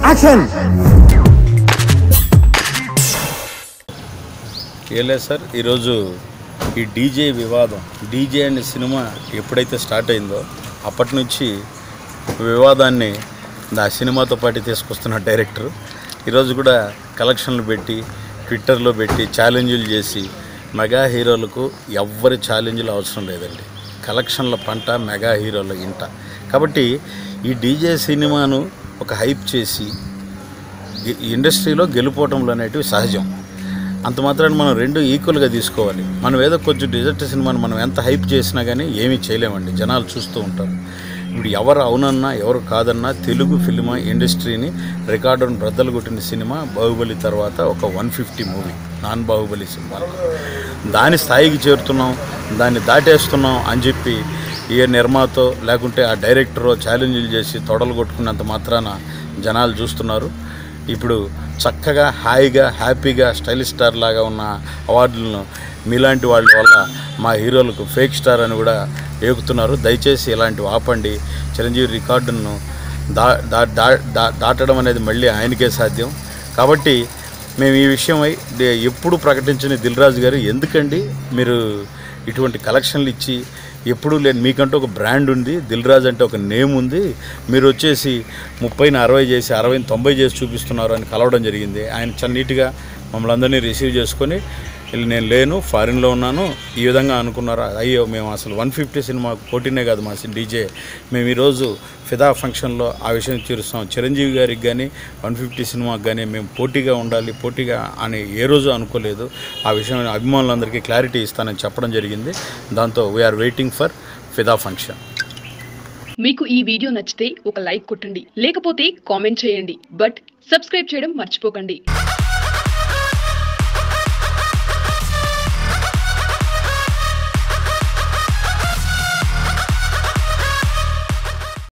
Action. ఏలే sir, ఈరోజు ఈ డీజే వివాదం, డీజే అనే సినిమా ఎప్పుడైతే స్టార్ట్ అయిందో అప్పటి నుంచి వివాదాన్ని ఆ సినిమాతో పాటు తీసుకొస్తున్న డైరెక్టర్ ఈరోజు కూడా కలెక్షన్లు పెట్టి ట్విట్టర్లో పెట్టి ఛాలెంజ్లు చేసి మెగా హీరోలకు ఎవ్వరి ఛాలెంజ్లు అవసరం లేదండి. కలెక్షన్ల పంట మెగా హీరోల ఇంట. కాబట్టి ఈ డీజే సినిమాను ఒక హైప్ చేసి ఇండస్ట్రీలో గెలుపోవటంలో అనేటివి సహజం. అంత మాత్రాన్ని మనం రెండు ఈక్వల్గా తీసుకోవాలి. మనం ఏదో కొంచెం డిజర్ట్ సినిమాని మనం ఎంత హైప్ చేసినా కానీ ఏమీ చేయలేమండి, జనాలు చూస్తూ ఉంటారు. ఇప్పుడు ఎవరు అవునన్నా ఎవరు కాదన్నా తెలుగు ఫిల్మ్ ఇండస్ట్రీని రికార్డును బ్రద్దలు కొట్టిన సినిమా బాహుబలి తర్వాత ఒక 150 మూవీ, నాన్ బాహుబలి సినిమా. దాని స్థాయికి చేరుతున్నాం, దాన్ని దాటేస్తున్నాం అని చెప్పి ఏ నిర్మాతో లేకుంటే ఆ డైరెక్టరో ఛాలెంజ్లు చేసి తొడలు కొట్టుకున్నంత మాత్రాన జనాలు చూస్తున్నారు. ఇప్పుడు చక్కగా హాయిగా హ్యాపీగా స్టైలిష్ స్టార్ లాగా ఉన్న అవార్డులను మీలాంటి వాళ్ళ వల్ల మా హీరోలకు ఫేక్ స్టార్ అని కూడా ఏకుతున్నారు. దయచేసి ఇలాంటివి ఆపండి. చిరంజీవి రికార్డును దాటడం అనేది మళ్ళీ ఆయనకే సాధ్యం. కాబట్టి మేము ఈ విషయమై ఎప్పుడు ప్రకటించిన దిల్ రాజు గారు, ఎందుకండి మీరు ఇటువంటి కలెక్షన్లు ఇచ్చి ఎప్పుడూ లేని మీకంటూ ఒక బ్రాండ్ ఉంది, దిల్ రాజు అంటే ఒక నేమ్ ఉంది, మీరు వచ్చేసి 30ని 60 చేసి 60ని 90 చేసి చూపిస్తున్నారు అని కలవడం జరిగింది. ఆయన చాలా నీట్గా మమ్మల్ని అందరినీ రిసీవ్ చేసుకొని నేను లేను, ఫారిన్లో ఉన్నాను ఈ విధంగా అనుకున్నారు. అయ్యో, మేము అసలు 150 సినిమా పోటీనే కాదు మా డీజే, మేము ఈరోజు ఫిదా ఫంక్షన్లో ఆ విషయం తీరుస్తాం. చిరంజీవి గారికి కానీ 150 సినిమాకి కానీ మేము పోటీగా ఉండాలి, పోటీగా అని ఏ రోజు అనుకోలేదు. ఆ విషయం అభిమానులందరికీ క్లారిటీ ఇస్తానని చెప్పడం జరిగింది. దాంతో వీఆర్ వెయిటింగ్ ఫర్ ఫిదా ఫంక్షన్. మీకు ఈ వీడియో నచ్చితే ఒక లైక్ కొట్టండి, లేకపోతే కామెంట్ చేయండి, బట్ సబ్స్క్రైబ్ చేయడం మర్చిపోకండి.